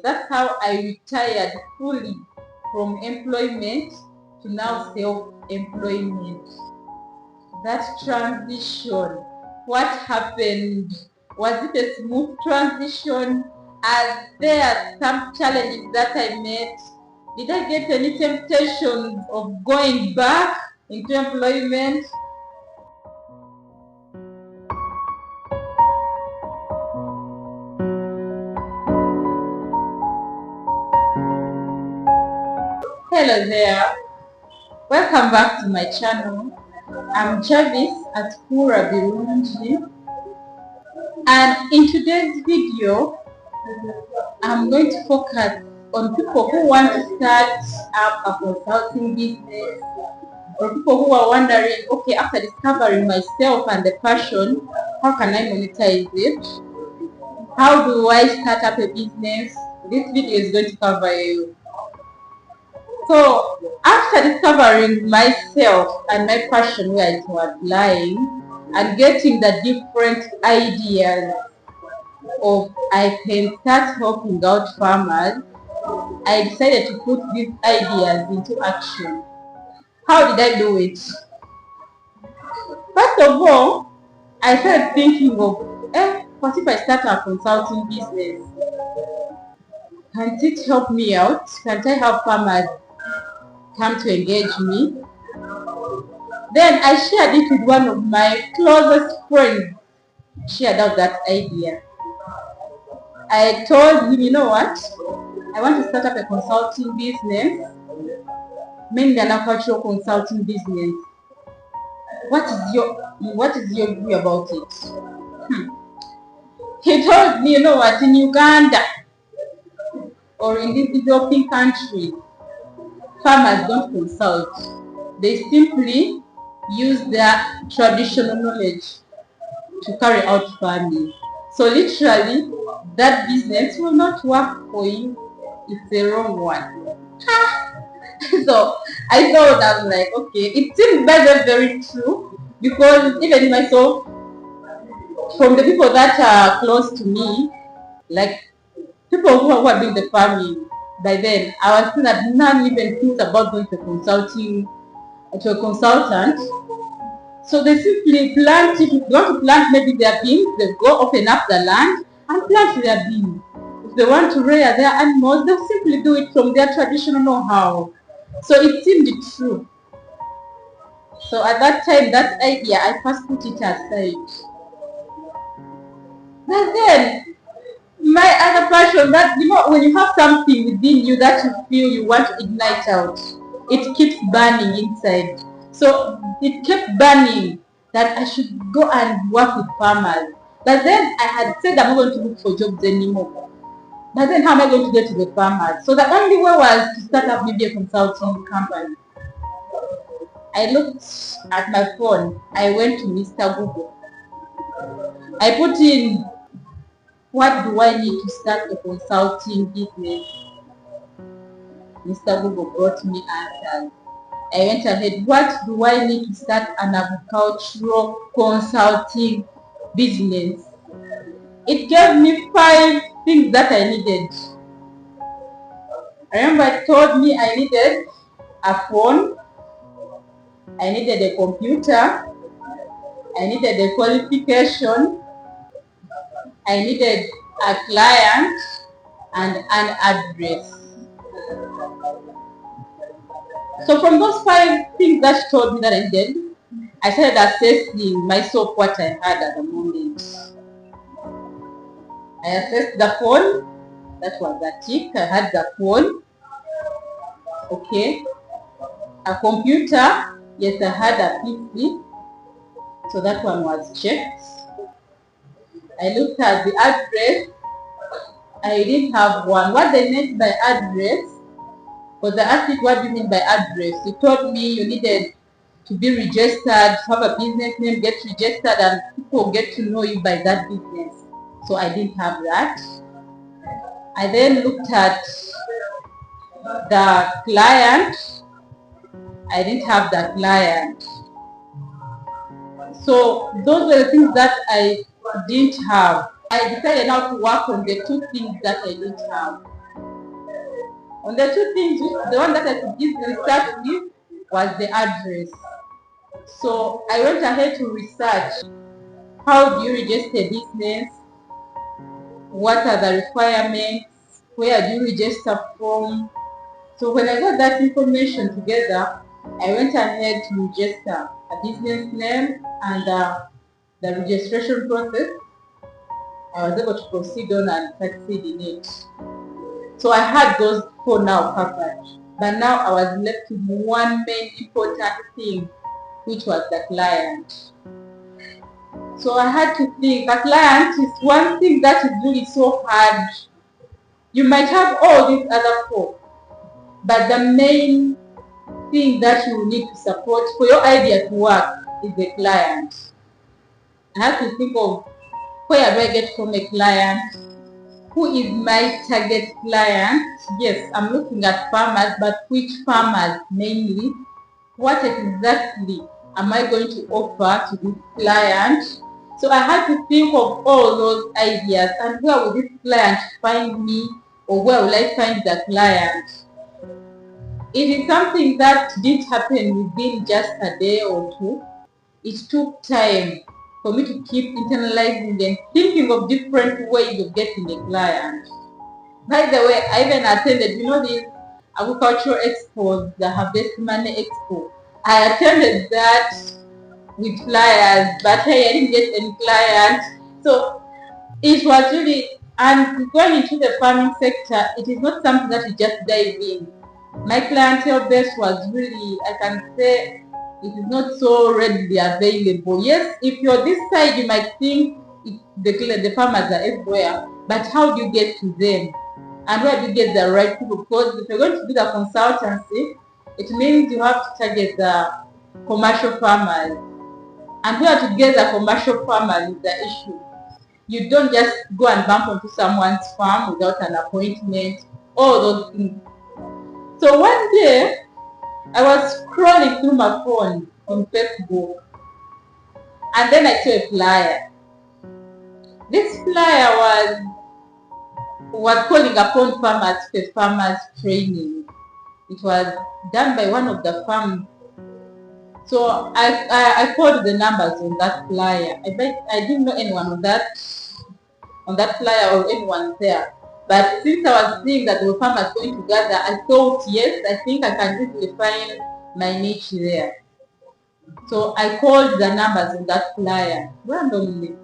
That's how I retired fully from employment to now self-employment. That transition, what happened? Was it a smooth transition? Are there some challenges that I met? Did I get any temptations of going back into employment? Hello there. Welcome back to my channel. I'm Javis at Kura Birunji, and in today's video I'm going to focus on people who want to start up a consulting business, or people who are wondering, okay, after discovering myself and the passion, how can I monetize it? How do I start up a business? This video is going to cover you. So after discovering myself and my passion where it was lying, and getting the different ideas of I can start helping out farmers, I decided to put these ideas into action. How did I do it? First of all, I started thinking of, what if I start a consulting business? Can't it help me out? Can't I have farmers come to engage me? Then I shared it with one of my closest friends. Shared out that idea. I told him, you know what? I want to start up a consulting business, mainly an agricultural consulting business. What is your view about it? He told me, you know what, in Uganda or in these developing countries, farmers don't consult. They simply use their traditional knowledge to carry out farming. So literally, that business will not work for you. It's the wrong one. So I thought, I was like, okay, it seems very true, because even myself, from the people that are close to me, like people who are doing the farming, by then I was seeing that none even thinks about going to a consultant. So they simply plant. If you want to plant maybe their beans, they go open up the land and plant their beans. If they want to rear their animals, they'll simply do it from their traditional know-how. So it seemed true. So at that time, that idea, I first put it aside. But then, my other passion, that, you know, when you have something within you that you feel you want to ignite out, it keeps burning inside. So it kept burning that I should go and work with farmers. But then I had said I'm not going to look for jobs anymore. But then how am I going to get to the farmers? So the only way was to start up maybe a consulting company. I looked at my phone. I went to Mr. Google. I put in, what do I need to start a consulting business? Mr. Google brought me answers. I went ahead, what do I need to start an agricultural consulting business? It gave me 5 things that I needed. I remember it told me I needed a phone, I needed a computer, I needed a qualification, I needed a client, and an address. So from those 5 things that she told me that I did, I started assessing myself what I had at the moment. I assessed the phone. That was a tick. I had the phone. Okay. A computer. Yes, I had a PC. So that one was checked. I looked at the address. I didn't have one. What they meant by address, because I asked it, what do you mean by address? He told me you needed to be registered, have a business name, get registered, and people get to know you by that business. So I didn't have that. I then looked at the client. I didn't have the client. So those were the things that I didn't have. I decided now to work on the 2 things that I didn't have. On the two things, the one that I could easily start with was the address. So I went ahead to research, how do you register a business? What are the requirements? Where do you register from? So when I got that information together, I went ahead to register a business name and the registration process. I was able to proceed on and succeed in it. So I had those four now covered. But now I was left with one main important thing, which was the client. So I had to think, the client is one thing that is really so hard. You might have all these other four, but the main thing that you need to support for your idea to work is the client. I have to think of, where do I get from a client? Who is my target client? Yes, I'm looking at farmers, but which farmers mainly? What exactly am I going to offer to this client? So I had to think of all those ideas, and where will this client find me, or where will I find the client? It is something that didn't happen within just a day or two. It took time for me to keep internalizing and thinking of different ways of getting a client. By the way, I even attended, these agricultural expos, the Harvest Money Expo. I attended that with flyers, but hey, I didn't get any clients. So it was really, and going into the farming sector, it is not something that you just dive in. My clientele base was really, I can say, it is not so readily available. Yes, if you're this side, you might think the farmers are everywhere, but how do you get to them? And where do you get the right people? Because if you're going to do the consultancy, it means you have to target the commercial farmers. And where to get the commercial farmers is the issue. You don't just go and bump onto someone's farm without an appointment, all those things. So one day, I was scrolling through my phone on Facebook, and then I saw a flyer. This flyer was calling upon farmers for farmers training. It was done by one of the farms. So I called the numbers on that flyer. I didn't know anyone on that flyer or anyone there. But since I was seeing that the farmers going to gather, I thought, yes, I think I can easily find my niche there. So I called the numbers on that flyer randomly.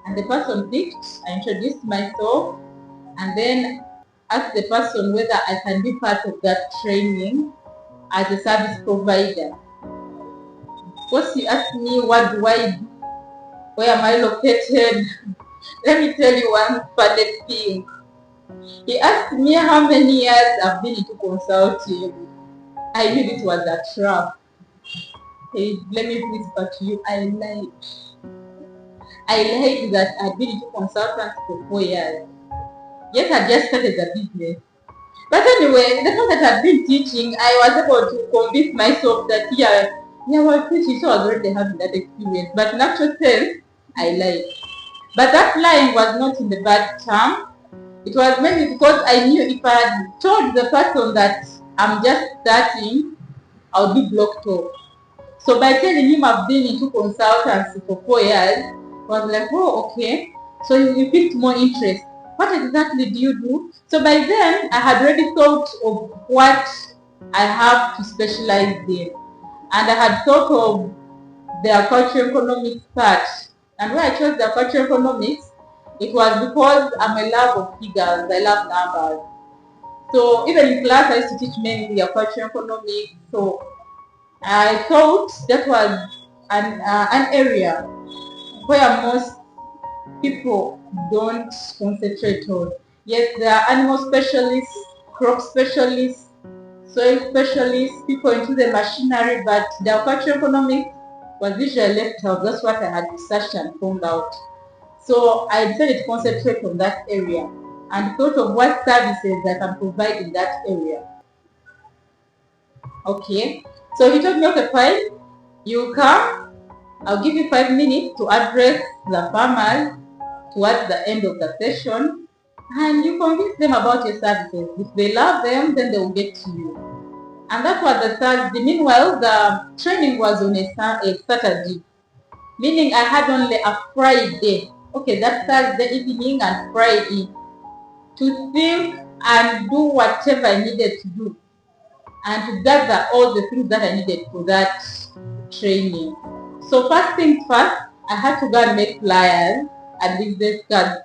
And the person picked. I introduced myself, and then asked the person whether I can be part of that training as a service provider. First he asked me, what do I do? Where am I located? Let me tell you one funny thing. He asked me how many years I've been into consulting. I knew it was a trap. Hey, let me whisper to you, I lied. I lied that I'd been into consultancy for 4 years. Yet I just started the business. But anyway, the fact that I've been teaching, I was able to convince myself that well, teaching, so I was already having that experience. But in actual sense, I lied. But that lying was not in the bad term. It was mainly because I knew if I had told the person that I'm just starting, I would be blocked off. So by telling him I've been into consultancy for 4 years, I was like, oh, okay. So you picked more interest. What exactly do you do? So by then, I had already thought of what I have to specialize in. And I had thought of the agricultural economics part. And when I chose the agricultural economics, it was because I'm a lover of figures. I love numbers. So even in class, I used to teach mainly agricultural economics. So I thought that was an area where most people don't concentrate on. Yes, there are animal specialists, crop specialists, soil specialists, people into the machinery, but the agricultural economics was usually left out. That's what I had researched and found out. So I decided to concentrate on that area and thought of what services I can provide in that area. Okay, so he told me, okay, fine, you come, I'll give you 5 minutes to address the farmers towards the end of the session. and you convince them about your services. If they love them, then they will get to you. And that was the Thursday. Meanwhile, the training was on a Saturday, meaning I had only a Friday. Okay, that Thursday evening and Friday to think and do whatever I needed to do and to gather all the things that I needed for that training. So first things first, I had to go and make flyers and business cards.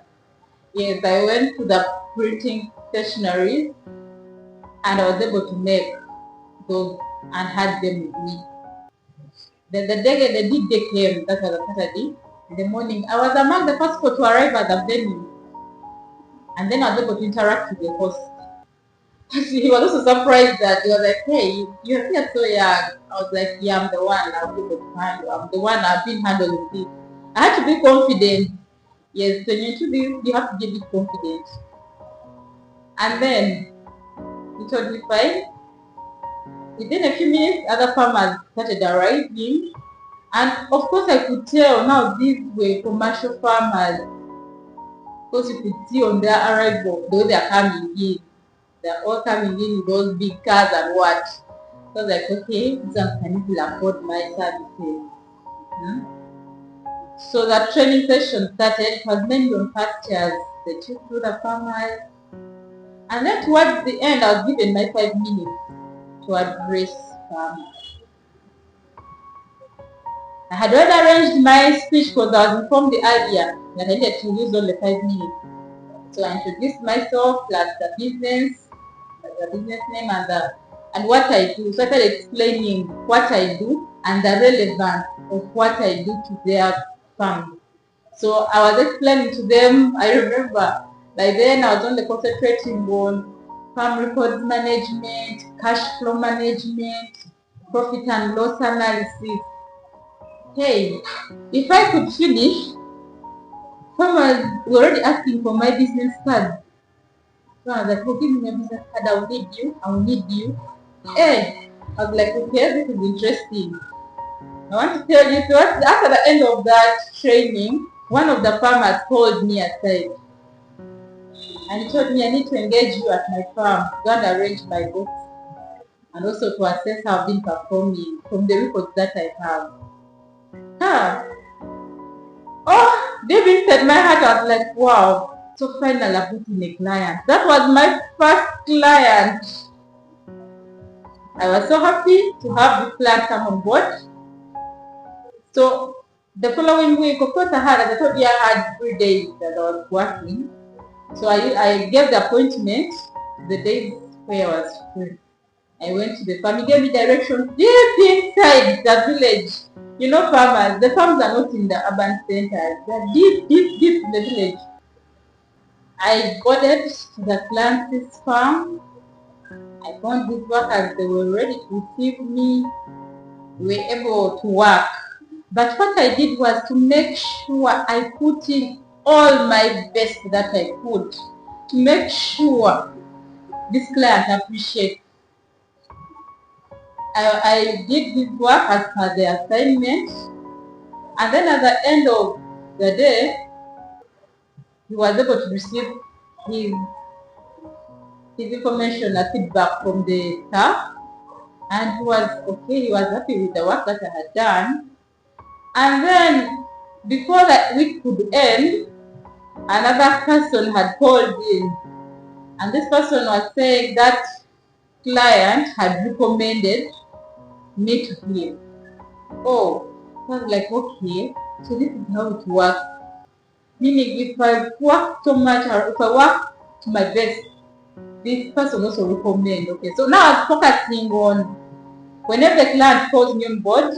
Yes, I went to the printing stationery and I was able to make those and had them with me. The day came, that was a Saturday, in the morning. I was among the first people to arrive at the venue, and then I was able to interact with the host. He was also surprised that he was like, hey, you're still so young. I was like, yeah, I'm the one I'll be able to handle. I'm the one I've been handling this. I had to be confident. Yes, when you do this, you have to give it confidence. And then he told me, fine. Within a few minutes, other farmers started arriving. And of course, I could tell now these were commercial farmers. Because you could see on their arrival, the way they're coming in. They're all coming in with those big cars and what. So I was like, okay, this one can easily afford my services. So that training session started. It was mainly on pastures. They took through the farmers. And then towards the end, I was given my 5 minutes to address farmers. I had already arranged my speech because I was informed earlier that I needed to use only 5 minutes. So I introduced myself plus the business name and what I do. So I started explaining what I do and the relevance of what I do to their farm. So I was explaining to them. I remember by then I was only concentrating on farm record management, cash flow management, profit and loss analysis. Hey, if I could finish, farmers were already asking for my business card. So I was like, oh, give me your business card, I'll need you, I'll need you. Hey, I was like, okay, this is interesting. I want to tell you, so after the end of that training, one of the farmers called me aside and he told me I need to engage you at my farm, go and arrange my books and also to assess how I've been performing from the reports that I have. Oh, deep inside my heart, I was like, wow. So finally I put in a client. That was my first client. I was so happy to have this client come on board. So the following week, of course, as I told you, I had 3 days that I was working. So I gave the appointment the days where I was free. I went to the farm. He gave me directions deep inside the village. You know, farmers, the farms are not in the urban centers. They're deep, deep, deep in the village. I boarded to the client's farm. I found these workers, they were ready to receive me. We were able to work. But what I did was to make sure I put in all my best that I could to make sure this client appreciates. I did this work as per the assignment, and then at the end of the day, he was able to receive his information and feedback from the staff, and he was okay, he was happy with the work that I had done. And then before that week could end, another person had called in, and this person was saying that client had recommended me to him. Oh, I was like, okay, so this is how it works. Meaning, if I work so much or if I work to my best, this person also recommend. Okay, so now I'm focusing on whenever the client calls me on board,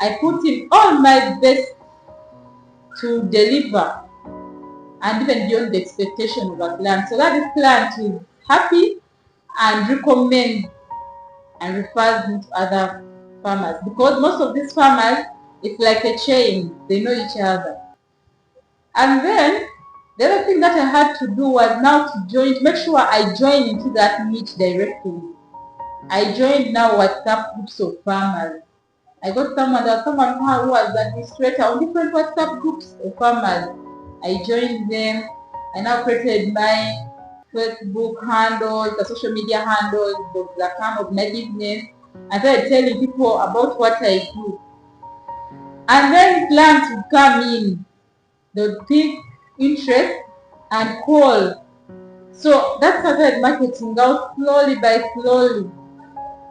I put in all my best to deliver and even beyond the expectation of a client, so that this client is happy and recommend and refers me to other farmers, because most of these farmers, it's like a chain, they know each other. And then the other thing that I had to do was now to make sure I join into that niche directly. I joined now WhatsApp groups of farmers. I got someone who was the administrator on different WhatsApp groups of farmers. I joined them I now created my Facebook handles, the social media handles, the account of my business. I started telling people about what I do. And then clients would come in, they would pick interest and call. So that started marketing out slowly by slowly.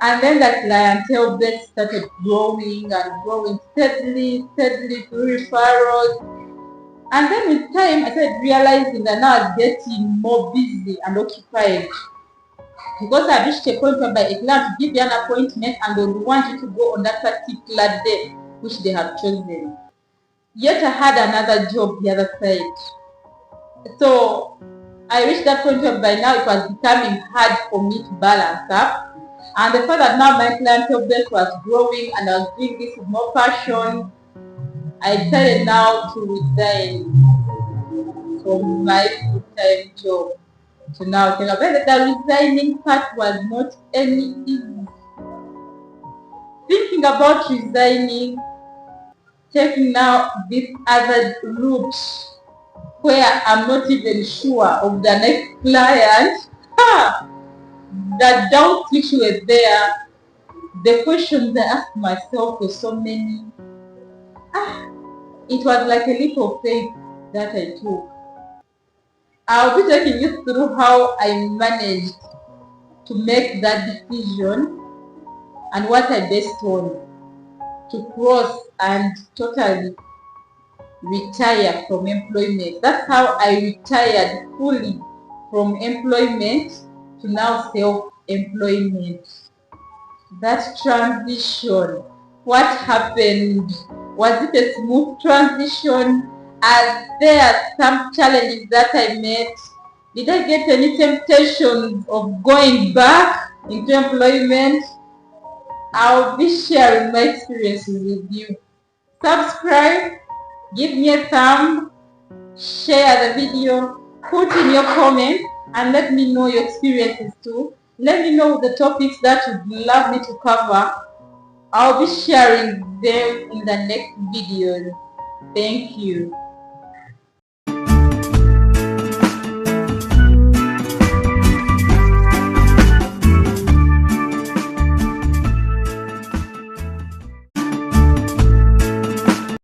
And then that clientele base started growing and growing steadily through referrals. And then with time, I started realizing that now I was getting more busy and occupied. Because I reached a point whereby a client will give you an appointment and they would want you to go on that particular day which they have chosen. Yet I had another job the other side. So I reached that point where by now it was becoming hard for me to balance up. And the fact that now my clientele base was growing and I was doing this with more passion, I decided now to resign from my full-time job. So now think about it, the resigning part was not any easy. Thinking about resigning, taking now this other route where I'm not even sure of the next client, the doubts which were there, the questions I asked myself were so many. It was like a leap of faith that I took. I'll be taking you through how I managed to make that decision and what I based on to cross and totally retire from employment. That's how I retired fully from employment to now self-employment. That transition, what happened? Was it a smooth transition? Are there some challenges that I met? Did I get any temptations of going back into employment? I'll be sharing my experiences with you. Subscribe, give me a thumb, share the video, put in your comments and let me know your experiences too. Let me know the topics that you'd love me to cover. I'll be sharing them in the next video. Thank you.